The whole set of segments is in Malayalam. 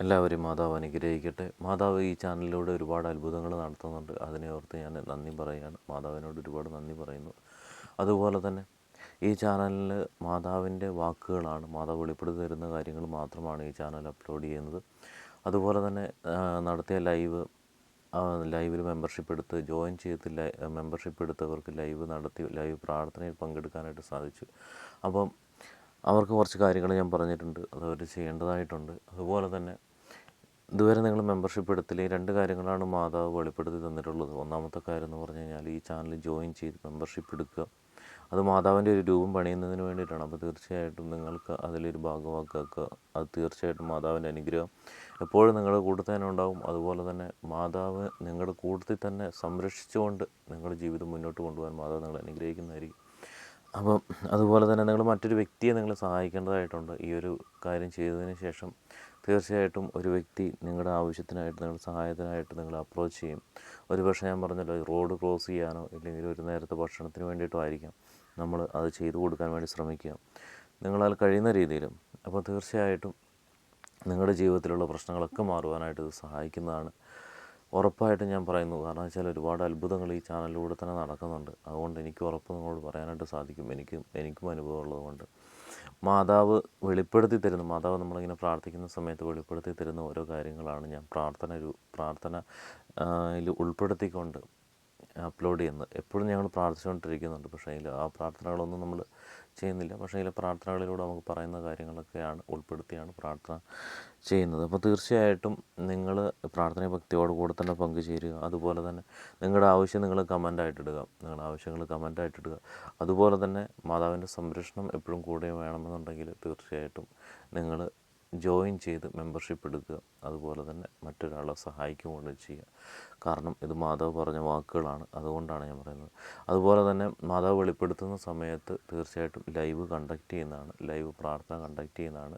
എല്ലാവരെയും മാതാവ് അനുഗ്രഹിക്കട്ടെ. മാതാവ് ഈ ചാനലിലൂടെ ഒരുപാട് അത്ഭുതങ്ങൾ നടത്തുന്നുണ്ട്. അതിനെ ഓർത്ത് ഞാൻ നന്ദി പറയുകയാണ്. മാതാവിനോട് ഒരുപാട് നന്ദി പറയുന്നു. അതുപോലെ തന്നെ ഈ ചാനലിൽ മാതാവിൻ്റെ വാക്കുകളാണ്, മാതാവ് വെളിപ്പെടുത്തി തരുന്ന കാര്യങ്ങൾ മാത്രമാണ് ഈ ചാനൽ അപ്ലോഡ് ചെയ്യുന്നത്. അതുപോലെ തന്നെ നടത്തിയ ലൈവിൽ മെമ്പർഷിപ്പ് എടുത്ത് ജോയിൻ ചെയ്ത് മെമ്പർഷിപ്പ് എടുത്തവർക്ക് ലൈവ് പ്രാർത്ഥനയിൽ പങ്കെടുക്കാനായിട്ട് സാധിച്ചു. അപ്പം അവർക്ക് കുറച്ച് കാര്യങ്ങൾ ഞാൻ പറഞ്ഞിട്ടുണ്ട്, അതവർ ചെയ്യേണ്ടതായിട്ടുണ്ട്. അതുപോലെ തന്നെ ഇതുവരെ നിങ്ങൾ മെമ്പർഷിപ്പ് എടുത്തില്ലെങ്കിൽ 2 കാര്യങ്ങളാണ് മാതാവ് വെളിപ്പെടുത്തി തന്നിട്ടുള്ളത്. ഒന്നാമത്തെ കാര്യം എന്ന് പറഞ്ഞു കഴിഞ്ഞാൽ ഈ ചാനൽ ജോയിൻ ചെയ്ത് മെമ്പർഷിപ്പ് എടുക്കുക. അത് മാതാവിൻ്റെ ഒരു രൂപം പണിയുന്നതിന് വേണ്ടിയിട്ടാണ്. അപ്പോൾ തീർച്ചയായിട്ടും നിങ്ങൾക്ക് അതിലൊരു ഭാഗമാക്കുക. അത് തീർച്ചയായിട്ടും മാതാവിൻ്റെ അനുഗ്രഹം എപ്പോഴും നിങ്ങളുടെ കൂട്ടത്തിൽ തന്നെ ഉണ്ടാവും. അതുപോലെ തന്നെ മാതാവ് നിങ്ങളുടെ കൂട്ടത്തിൽ തന്നെ സംരക്ഷിച്ചുകൊണ്ട് നിങ്ങളുടെ ജീവിതം മുന്നോട്ട് കൊണ്ടുപോകാൻ മാതാവ് നിങ്ങളെ അനുഗ്രഹിക്കുന്നതായിരിക്കും. അപ്പം അതുപോലെ തന്നെ നിങ്ങൾ മറ്റൊരു വ്യക്തിയെ നിങ്ങൾ സഹായിക്കേണ്ടതായിട്ടുണ്ട്. ഈ ഒരു കാര്യം ചെയ്തതിന് ശേഷം തീർച്ചയായിട്ടും ഒരു വ്യക്തി നിങ്ങളുടെ ആവശ്യത്തിനായിട്ട്, നിങ്ങളുടെ സഹായത്തിനായിട്ട് നിങ്ങൾ അപ്രോച്ച് ചെയ്യും. ഒരുപക്ഷെ ഞാൻ പറഞ്ഞല്ലോ, റോഡ് ക്രോസ് ചെയ്യാനോ ഇല്ലെങ്കിൽ ഒരു നേരത്തെ ഭക്ഷണത്തിന് വേണ്ടിയിട്ടോ ആയിരിക്കാം നമ്മൾ അത് ചെയ്തു കൊടുക്കാൻ വേണ്ടി ശ്രമിക്കുക, നിങ്ങളാൽ കഴിയുന്ന രീതിയിലും. അപ്പോൾ തീർച്ചയായിട്ടും നിങ്ങളുടെ ജീവിതത്തിലുള്ള പ്രശ്നങ്ങളൊക്കെ മാറുവാനായിട്ട് ഇത് സഹായിക്കുന്നതാണ്. ഉറപ്പായിട്ടും ഞാൻ പറയുന്നു. കാരണം വെച്ചാൽ ഒരുപാട് അത്ഭുതങ്ങൾ ഈ ചാനലിലൂടെ തന്നെ നടക്കുന്നുണ്ട്. അതുകൊണ്ട് എനിക്ക് ഉറപ്പ് നിങ്ങളോട് പറയാനായിട്ട് സാധിക്കും. എനിക്കും അനുഭവം ഉള്ളതുകൊണ്ട് മാതാവ് വെളിപ്പെടുത്തി തരുന്നു. മാതാവ് നമ്മളിങ്ങനെ പ്രാർത്ഥിക്കുന്ന സമയത്ത് വെളിപ്പെടുത്തി തരുന്ന ഓരോ കാര്യങ്ങളാണ് ഞാൻ പ്രാർത്ഥനയിൽ ഉൾപ്പെടുത്തിക്കൊണ്ട് അപ്ലോഡ് ചെയ്യുന്നത്. എപ്പോഴും ഞങ്ങൾ പ്രാർത്ഥിച്ചുകൊണ്ടിരിക്കുന്നുണ്ട്. പക്ഷേ ആ പ്രാർത്ഥനകളൊന്നും നമ്മൾ ചെയ്യുന്നില്ല. പക്ഷേ ഈ പ്രാർത്ഥനകളിലൂടെ നമുക്ക് പറയുന്ന കാര്യങ്ങളൊക്കെയാണ് ഉൾപ്പെടുത്തിയാണ് പ്രാർത്ഥന ചെയ്യുന്നത്. അപ്പോൾ തീർച്ചയായിട്ടും നിങ്ങൾ പ്രാർത്ഥന ഭക്തിയോട് കൂടെ തന്നെ പങ്കുചേരുക. അതുപോലെ തന്നെ നിങ്ങളുടെ ആവശ്യം നിങ്ങൾ കമൻ്റായിട്ടിടുക. നിങ്ങളുടെ ആവശ്യങ്ങൾ കമൻ്റായിട്ടിടുക. അതുപോലെ തന്നെ മാതാവിൻ്റെ സംരക്ഷണം എപ്പോഴും കൂടെ വേണമെന്നുണ്ടെങ്കിൽ തീർച്ചയായിട്ടും നിങ്ങൾ ജോയിൻ ചെയ്ത് മെമ്പർഷിപ്പ് എടുക്കുക. അതുപോലെ തന്നെ മറ്റൊരാളെ സഹായിക്കും കൊണ്ട് ചെയ്യുക. കാരണം ഇത് മാതാവ് പറഞ്ഞ വാക്കുകളാണ്, അതുകൊണ്ടാണ് ഞാൻ പറയുന്നത്. അതുപോലെ തന്നെ മാതാവ് വെളിപ്പെടുത്തുന്ന സമയത്ത് തീർച്ചയായിട്ടും ലൈവ് പ്രാർത്ഥന കണ്ടക്ട് ചെയ്യുന്നതാണ്.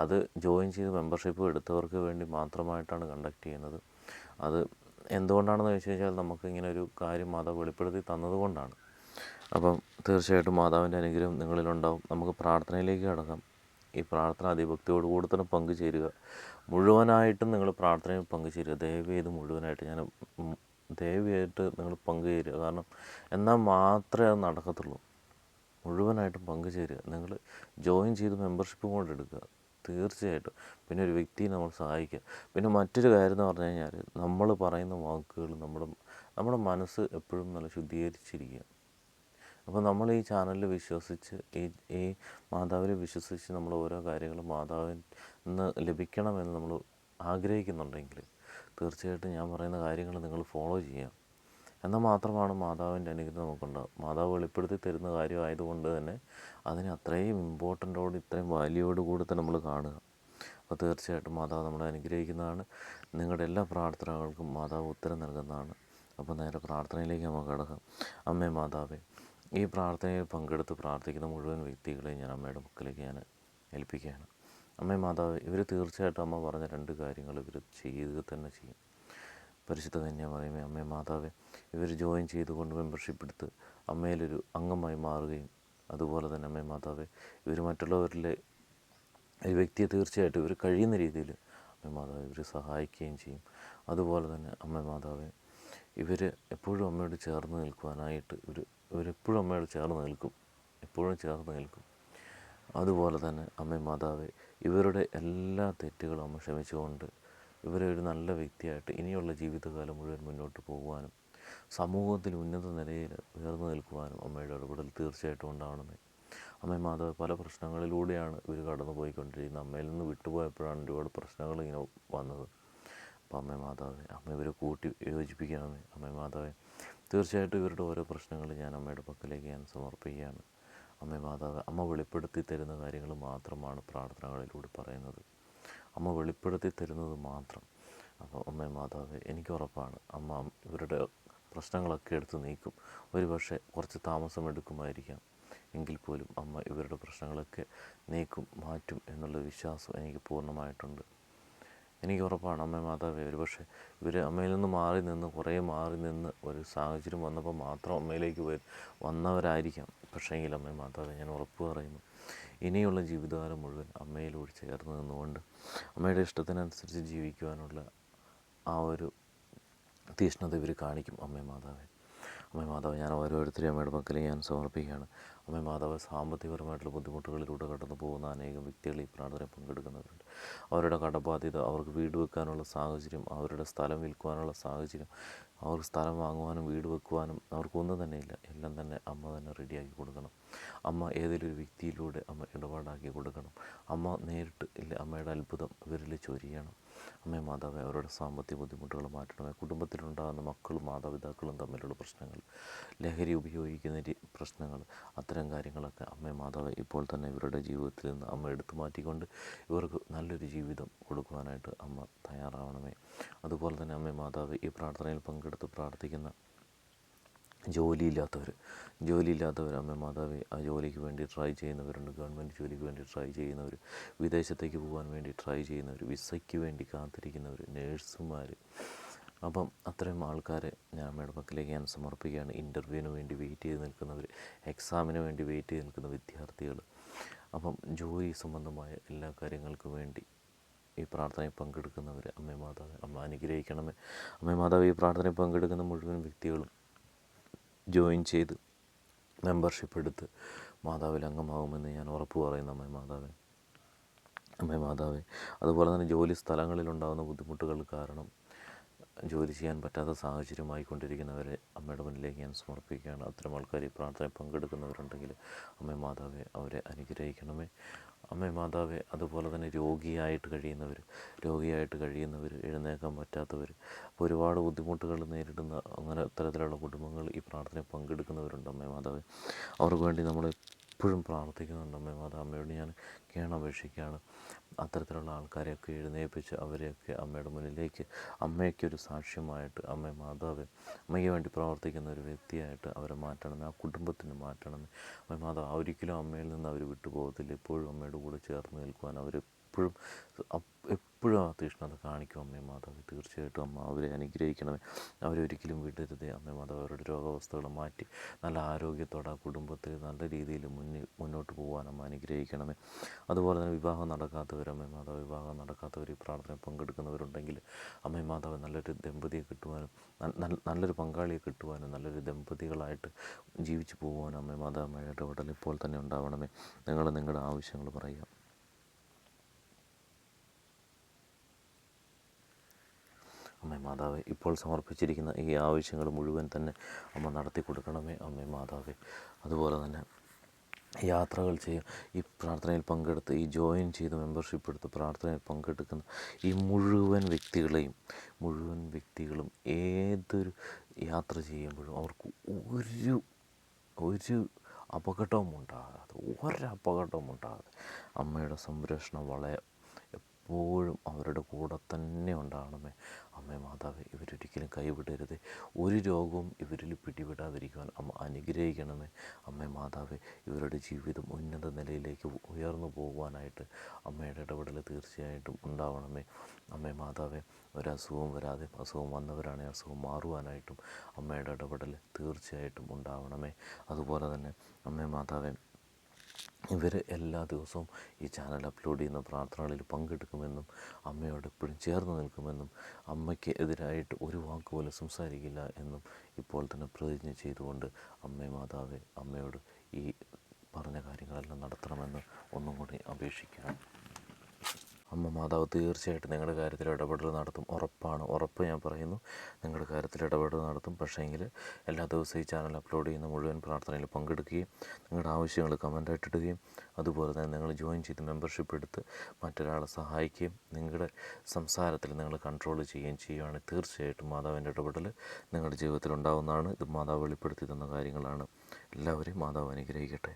അത് ജോയിൻ ചെയ്ത് മെമ്പർഷിപ്പ് എടുത്തവർക്ക് വേണ്ടി മാത്രമായിട്ടാണ് കണ്ടക്ട് ചെയ്യുന്നത്. അത് എന്തുകൊണ്ടാണെന്ന് ചോദിച്ചു കഴിഞ്ഞാൽ നമുക്കിങ്ങനെ ഒരു കാര്യം മാതാവ് വെളിപ്പെടുത്തി തന്നതുകൊണ്ടാണ്. അപ്പം തീർച്ചയായിട്ടും മാതാവിൻ്റെ അനുഗ്രഹം നിങ്ങളിലുണ്ടാവും. നമുക്ക് പ്രാർത്ഥനയിലേക്ക് കടക്കാം. ഈ പ്രാർത്ഥന അതിഭക്തിയോട് കൂടെ തന്നെ പങ്കുചേരുക. മുഴുവനായിട്ടും നിങ്ങൾ പ്രാർത്ഥനയിൽ പങ്കുചേരുക. ദയവേത് മുഴുവനായിട്ട് ദയവായിട്ട് നിങ്ങൾ പങ്കുചേരുക. കാരണം എന്നാൽ മാത്രമേ അത് നടക്കത്തുള്ളൂ. മുഴുവനായിട്ടും പങ്കുചേരുക. നിങ്ങൾ ജോയിൻ ചെയ്ത് മെമ്പർഷിപ്പും കൊണ്ട് എടുക്കുക തീർച്ചയായിട്ടും. പിന്നെ ഒരു വ്യക്തിയെ നമ്മൾ സഹായിക്കുക. പിന്നെ മറ്റൊരു കാര്യം എന്ന് പറഞ്ഞു കഴിഞ്ഞാൽ നമ്മൾ പറയുന്ന വാക്കുകൾ നമ്മുടെ മനസ്സ് എപ്പോഴും നല്ല ശുദ്ധീകരിച്ചിരിക്കുക. അപ്പോൾ നമ്മൾ ഈ ചാനലിൽ വിശ്വസിച്ച് ഈ മാതാവിൽ വിശ്വസിച്ച് നമ്മൾ ഓരോ കാര്യങ്ങളും മാതാവിൽ നിന്ന് ലഭിക്കണമെന്ന് നമ്മൾ ആഗ്രഹിക്കുന്നുണ്ടെങ്കിൽ തീർച്ചയായിട്ടും ഞാൻ പറയുന്ന കാര്യങ്ങൾ നിങ്ങൾ ഫോളോ ചെയ്യുക. എന്നാൽ മാത്രമാണ് മാതാവിൻ്റെ അനുഗ്രഹം നമുക്കുണ്ടാകും. മാതാവ് വെളിപ്പെടുത്തി തരുന്ന കാര്യമായതുകൊണ്ട് തന്നെ അതിന് അത്രയും ഇത്രയും വാല്യൂയോട് കൂടി തന്നെ നമ്മൾ കാണുക. അപ്പോൾ തീർച്ചയായിട്ടും മാതാവ് നമ്മളെ അനുഗ്രഹിക്കുന്നതാണ്. നിങ്ങളുടെ എല്ലാ പ്രാർത്ഥനകൾക്കും മാതാവ് ഉത്തരം നൽകുന്നതാണ്. അപ്പോൾ നേരെ പ്രാർത്ഥനയിലേക്ക് നമുക്ക് കടക്കാം. അമ്മേ മാതാവേ, ഈ പ്രാർത്ഥനയിൽ പങ്കെടുത്ത് പ്രാർത്ഥിക്കുന്ന മുഴുവൻ വ്യക്തികളെയും ഞാൻ അമ്മയുടെ മക്കളിലേക്ക് ഞാൻ ഏൽപ്പിക്കുകയാണ്. അമ്മേ മാതാവ്, ഇവർ തീർച്ചയായിട്ടും അമ്മ പറഞ്ഞ 2 കാര്യങ്ങൾ ഇവർ ചെയ്യുക തന്നെ ചെയ്യും. പരിശുദ്ധ കന്യാമറിയമേ, അമ്മേ മാതാവേ, ഇവർ ജോയിൻ ചെയ്തുകൊണ്ട് മെമ്പർഷിപ്പ് എടുത്ത് അമ്മയിലൊരു അംഗമായി മാറുകയും അതുപോലെ തന്നെ അമ്മേ മാതാവേ, ഇവർ മറ്റുള്ളവരിലെ ഒരു വ്യക്തിയെ തീർച്ചയായിട്ടും ഇവർ കഴിയുന്ന രീതിയിൽ അമ്മേ മാതാവേ ഇവർ സഹായിക്കുകയും ചെയ്യും. അതുപോലെ തന്നെ അമ്മേ മാതാവേ, ഇവർ എപ്പോഴും അമ്മയോട് ചേർന്ന് നിൽക്കുവാനായിട്ട് ഇവരെപ്പോഴും അമ്മയോട് എപ്പോഴും ചേർന്ന് നിൽക്കും. അതുപോലെ തന്നെ അമ്മേ മാതാവേ, ഇവരുടെ എല്ലാ തെറ്റുകളും അമ്മ ക്ഷമിച്ചുകൊണ്ട് ഇവരെ ഒരു നല്ല വ്യക്തിയായിട്ട് ഇനിയുള്ള ജീവിതകാലം മുഴുവൻ മുന്നോട്ട് പോകുവാനും സമൂഹത്തിൽ ഉന്നത നിലയിൽ ഉയർന്നു നിൽക്കുവാനും അമ്മയുടെ ഇടപെടൽ തീർച്ചയായിട്ടും ഉണ്ടാവണമേ. അമ്മേ മാതാവ്, പല പ്രശ്നങ്ങളിലൂടെയാണ് ഇവർ കടന്നു പോയിക്കൊണ്ടിരിക്കുന്നത്. അമ്മയിൽ നിന്ന് വിട്ടുപോയപ്പോഴാണ് ഒരുപാട് പ്രശ്നങ്ങൾ ഇങ്ങനെ വന്നത്. അപ്പോൾ അമ്മേ മാതാവേ, അമ്മ ഇവരെ കൂട്ടി യോജിപ്പിക്കണമേ. അമ്മേ മാതാവേ, തീർച്ചയായിട്ടും ഇവരുടെ ഓരോ പ്രശ്നങ്ങൾ ഞാൻ അമ്മയുടെ പക്കലേക്ക് ഞാൻ സമർപ്പിക്കുകയാണ്. അമ്മേ മാതാവേ, അമ്മ വെളിപ്പെടുത്തി തരുന്ന കാര്യങ്ങൾ മാത്രമാണ് പ്രാർത്ഥനകളിലൂടെ പറയുന്നത്. അമ്മ വെളിപ്പെടുത്തി തരുന്നത് മാത്രം. അപ്പോൾ അമ്മേ മാതാവേ, എനിക്ക് ഉറപ്പാണ് അമ്മ ഇവരുടെ പ്രശ്നങ്ങളൊക്കെ എടുത്ത് നീക്കും. ഒരുപക്ഷെ കുറച്ച് താമസം എടുക്കുമായിരിക്കാം, എങ്കിൽ പോലും അമ്മ ഇവരുടെ പ്രശ്നങ്ങളൊക്കെ മാറ്റും എന്നുള്ള വിശ്വാസം എനിക്ക് പൂർണ്ണമായിട്ടുണ്ട്. എനിക്ക് ഉറപ്പാണ് അമ്മേ മാതാവേ, ഒരുപക്ഷെ ഇവർ അമ്മയിൽ നിന്ന് കുറേ മാറി നിന്ന് ഒരു സാഹചര്യം വന്നപ്പോൾ മാത്രം അമ്മയിലേക്ക് വന്നവരായിരിക്കാം. പക്ഷേങ്കിൽ അമ്മേ മാതാവേ, ഞാൻ ഉറപ്പ് പറയുന്നു, ഇനിയുള്ള ജീവിതകാലം മുഴുവൻ അമ്മയിലൂടെ ചേർന്ന് നിന്നുകൊണ്ട് അമ്മയുടെ ഇഷ്ടത്തിനനുസരിച്ച് ജീവിക്കുവാനുള്ള ആ ഒരു തീഷ്ണത ഇവർ കാണിക്കും. അമ്മേ മാതാവേ, അമ്മേ മാതാവ്, ഞാൻ ഓരോരുത്തരെയും അമ്മയുടെ പക്കൽ ഞാൻ സമർപ്പിക്കുകയാണ്. അമ്മേ മാതാവ്, സാമ്പത്തികപരമായിട്ടുള്ള ബുദ്ധിമുട്ടുകളിലൂടെ കടന്നു പോകുന്ന അനേകം വ്യക്തികൾ ഈ പ്രാർത്ഥനയിൽ പങ്കെടുക്കുന്നവരുണ്ട്. അവരുടെ കടബാധ്യത, അവർക്ക് വീട് വെക്കാനുള്ള സാഹചര്യം, അവരുടെ സ്ഥലം വിൽക്കുവാനുള്ള സാഹചര്യം, അവർക്ക് സ്ഥലം വാങ്ങുവാനും വീട് വെക്കുവാനും അവർക്കൊന്നും തന്നെ ഇല്ല. എല്ലാം തന്നെ അമ്മ തന്നെ റെഡിയാക്കി കൊടുക്കണം. അമ്മ ഏതെങ്കിലും ഒരു വ്യക്തിയിലൂടെ അമ്മ ഇടപാടാക്കി കൊടുക്കണം. അമ്മ നേരിട്ട് ഇല്ല, അമ്മയുടെ അത്ഭുതം ഇവരിൽ ചൊരിയണം. അമ്മേ മാതാവേ, അവരുടെ സാമ്പത്തിക ബുദ്ധിമുട്ടുകൾ മാറ്റണമേ. കുടുംബത്തിലുണ്ടാകുന്ന മക്കളും മാതാപിതാക്കളും തമ്മിലുള്ള പ്രശ്നങ്ങൾ, ലഹരി ഉപയോഗിക്കുന്ന പ്രശ്നങ്ങൾ, അത്തരം കാര്യങ്ങളൊക്കെ അമ്മേ മാതാവേ ഇപ്പോൾ തന്നെ ഇവരുടെ ജീവിതത്തിൽ നിന്ന് അമ്മ എടുത്തു മാറ്റിക്കൊണ്ട് ഇവർക്ക് നല്ലൊരു ജീവിതം കൊടുക്കുവാനായിട്ട് അമ്മ തയ്യാറാവണമേ. അതുപോലെ തന്നെ അമ്മേ മാതാവേ, ഈ പ്രാർത്ഥനയിൽ പങ്കെടുത്ത് പ്രാർത്ഥിക്കുന്ന ജോലിയില്ലാത്തവർ അമ്മ മാതാവേ, ആ ജോലിക്ക് വേണ്ടി ട്രൈ ചെയ്യുന്നവരുണ്ട്. ഗവൺമെൻറ് ജോലിക്ക് വേണ്ടി ട്രൈ ചെയ്യുന്നവർ, വിദേശത്തേക്ക് പോകാൻ വേണ്ടി ട്രൈ ചെയ്യുന്നവർ, വിസയ്ക്ക് വേണ്ടി കാത്തിരിക്കുന്നവർ, നേഴ്സുമാർ, അപ്പം അത്രയും ആൾക്കാരെ ഞാൻ അമ്മയുടെ പക്കലേക്ക് ഞാൻ സമർപ്പിക്കുകയാണ്. ഇൻ്റർവ്യൂവിന് വേണ്ടി വെയിറ്റ് ചെയ്ത് നിൽക്കുന്നവർ, എക്സാമിന് വേണ്ടി വെയിറ്റ് ചെയ്ത് നിൽക്കുന്ന വിദ്യാർത്ഥികൾ, അപ്പം ജോലി സംബന്ധമായ എല്ലാ കാര്യങ്ങൾക്കും വേണ്ടി ഈ പ്രാർത്ഥനയിൽ പങ്കെടുക്കുന്നവർ അമ്മേ മാതാവേ, അമ്മ അനുഗ്രഹിക്കണമേ. അമ്മേ മാതാവേ, ഈ പ്രാർത്ഥനയിൽ പങ്കെടുക്കുന്ന മുഴുവൻ വ്യക്തികളും ജോയിൻ ചെയ്ത് മെമ്പർഷിപ്പ് എടുത്ത് മാതാവിൽ അംഗമാകുമെന്ന് ഞാൻ ഉറപ്പ് പറയുന്നു. അമ്മേ മാതാവേ, അതുപോലെ തന്നെ ജോലി സ്ഥലങ്ങളിലുണ്ടാകുന്ന ബുദ്ധിമുട്ടുകൾ കാരണം ജോലി ചെയ്യാൻ പറ്റാത്ത സാഹചര്യമായിക്കൊണ്ടിരിക്കുന്നവരെ അമ്മയുടെ മുന്നിലേക്ക് ഞാൻ സമർപ്പിക്കുകയാണ്. അത്തരം ആൾക്കാർ ഈ പ്രാർത്ഥനയിൽ പങ്കെടുക്കുന്നവരുണ്ടെങ്കിൽ അമ്മേ മാതാവേ, അവരെ അനുഗ്രഹിക്കണമേ. അമ്മേ മാതാവേ, അതുപോലെ തന്നെ രോഗിയായിട്ട് കഴിയുന്നവർ, എഴുന്നേൽക്കാൻ പറ്റാത്തവർ, അപ്പോൾ ഒരുപാട് ബുദ്ധിമുട്ടുകൾ നേരിടുന്ന അങ്ങനെ തരത്തിലുള്ള കുടുംബങ്ങൾ ഈ പ്രാർത്ഥനയിൽ പങ്കെടുക്കുന്നവരുണ്ട്. അമ്മേ മാതാവേ, അവർക്ക് വേണ്ടി നമ്മൾ എപ്പോഴും പ്രാർത്ഥിക്കുന്നുണ്ട്. അമ്മേ മാതാവ്, അമ്മയോട് ഞാൻ കേണപേക്ഷിക്കുകയാണ്. അത്തരത്തിലുള്ള ആൾക്കാരെയൊക്കെ എഴുന്നേൽപ്പിച്ച് അവരെയൊക്കെ അമ്മയുടെ മുന്നിലേക്ക് അമ്മയ്ക്കൊരു സാക്ഷ്യമായിട്ട് അമ്മേ മാതാവേ, അമ്മയ്ക്ക് വേണ്ടി പ്രവർത്തിക്കുന്ന ഒരു വ്യക്തിയായിട്ട് അവരെ മാറ്റണമേ. ആ കുടുംബത്തിന് മാറ്റണമേ. അമ്മേ മാതാവ്, ഒരിക്കലും അമ്മയിൽ നിന്ന് അവർ വിട്ടുപോകത്തില്ല. എപ്പോഴും അമ്മയുടെ കൂടെ ചേർന്ന് നിൽക്കുവാൻ എപ്പോഴും ആ തീഷ്ണത കാണിക്കും. അമ്മേ മാതാവ്, തീർച്ചയായിട്ടും അമ്മ അവരെ അനുഗ്രഹിക്കണമേ. അവരൊരിക്കലും വിടരുതേ. അമ്മേ മാതാവ്, അവരുടെ രോഗാവസ്ഥകൾ മാറ്റി നല്ല ആരോഗ്യത്തോടെ ആ കുടുംബത്തിൽ നല്ല രീതിയിൽ മുന്നോട്ട് പോകാൻ അമ്മ അനുഗ്രഹിക്കണമേ. അതുപോലെ തന്നെ വിവാഹം നടക്കാത്തവർ അമ്മേ മാതാവ്, ഈ പ്രാർത്ഥനയിൽ പങ്കെടുക്കുന്നവരുണ്ടെങ്കിൽ അമ്മേ മാതാവ്, നല്ലൊരു ദമ്പതിയെ കിട്ടുവാനും നല്ലൊരു പങ്കാളിയെ കിട്ടുവാനും നല്ലൊരു ദമ്പതികളായിട്ട് ജീവിച്ചു പോകുവാനും അമ്മേ മാതാവ്, അമ്മയുടെ ഇടപെടൽ ഇപ്പോൾ തന്നെ ഉണ്ടാവണമേ. നിങ്ങളുടെ ആവശ്യങ്ങൾ പറയുക. അമ്മേ മാതാവേ, ഇപ്പോൾ സമർപ്പിച്ചിരിക്കുന്ന ഈ ആവശ്യങ്ങൾ മുഴുവൻ തന്നെ അമ്മ നടത്തി കൊടുക്കണമേ. അമ്മേ മാതാവേ, അതുപോലെ തന്നെ യാത്രകൾ ചെയ്യും ഈ പ്രാർത്ഥനയിൽ പങ്കെടുത്ത് ഈ ജോയിൻ ചെയ്ത് മെമ്പർഷിപ്പ് എടുത്ത് പ്രാർത്ഥനയിൽ പങ്കെടുക്കുന്ന ഈ മുഴുവൻ വ്യക്തികളും ഏതൊരു യാത്ര ചെയ്യുമ്പോഴും അവർക്ക് ഒരു അപകടവും ഉണ്ടാകാതെ അമ്മയുടെ സംരക്ഷണം എപ്പോഴും അവരുടെ കൂടെ തന്നെ ഉണ്ടാകണമേ. അമ്മേ മാതാവേ, ഇവരൊരിക്കലും കൈവിടരുതേ. ഒരു രോഗവും ഇവരിൽ പിടിപെടാതിരിക്കുവാൻ അമ്മ അനുഗ്രഹിക്കണമേ. അമ്മേ മാതാവേ, ഇവരുടെ ജീവിതം ഉന്നത നിലയിലേക്ക് ഉയർന്നു പോകുവാനായിട്ട് അമ്മയുടെ ഇടപെടൽ തീർച്ചയായിട്ടും ഉണ്ടാവണമേ. അമ്മേ മാതാവേ, ഒരസുഖവും വരാതെ, അസുഖം വന്നവരാണെങ്കിൽ അസുഖം മാറുവാനായിട്ടും അമ്മയുടെ ഇടപെടൽ തീർച്ചയായിട്ടും ഉണ്ടാവണമേ. അതുപോലെ തന്നെ അമ്മേ മാതാവേ, ഇവർ എല്ലാ ദിവസവും ഈ ചാനൽ അപ്ലോഡ് ചെയ്യുന്ന പ്രാർത്ഥനകളിൽ പങ്കെടുക്കുമെന്നും അമ്മയോട് എപ്പോഴും ചേർന്ന് നിൽക്കുമെന്നും അമ്മയ്ക്ക് എതിരായിട്ട് ഒരു വാക്ക് പോലും സംസാരിക്കില്ല എന്നും ഇപ്പോൾ തന്നെ പ്രതിജ്ഞ ചെയ്തുകൊണ്ട് അമ്മേ മാതാവേ, അമ്മയോട് ഈ പറഞ്ഞ കാര്യങ്ങളെല്ലാം നടത്തണമെന്ന് ഒന്നും കൂടി അപേക്ഷിക്കുകയാണ്. അമ്മ മാതാവ് തീർച്ചയായിട്ടും നിങ്ങളുടെ കാര്യത്തിൽ ഇടപെടൽ നടത്തും. ഉറപ്പ് ഞാൻ പറയുന്നു, നിങ്ങളുടെ കാര്യത്തിൽ ഇടപെടൽ നടത്തും. പക്ഷേങ്കിൽ എല്ലാ ദിവസവും ഈ ചാനൽ അപ്ലോഡ് ചെയ്യുന്ന മുഴുവൻ പ്രാർത്ഥനയിൽ പങ്കെടുക്കുകയും നിങ്ങളുടെ ആവശ്യങ്ങൾ കമൻ്റായിട്ട് ഇടുകയും അതുപോലെ തന്നെ നിങ്ങൾ ജോയിൻ ചെയ്ത് മെമ്പർഷിപ്പ് എടുത്ത് മറ്റൊരാളെ സഹായിക്കുകയും നിങ്ങളുടെ സംസാരത്തിൽ നിങ്ങൾ കൺട്രോൾ ചെയ്യുകയാണെങ്കിൽ തീർച്ചയായിട്ടും മാതാവിൻ്റെ ഇടപെടൽ നിങ്ങളുടെ ജീവിതത്തിൽ ഉണ്ടാകുന്നതാണ്. ഇത് മാതാവ് വെളിപ്പെടുത്തി തന്ന കാര്യങ്ങളാണ്. എല്ലാവരെയും മാതാവ് അനുഗ്രഹിക്കട്ടെ.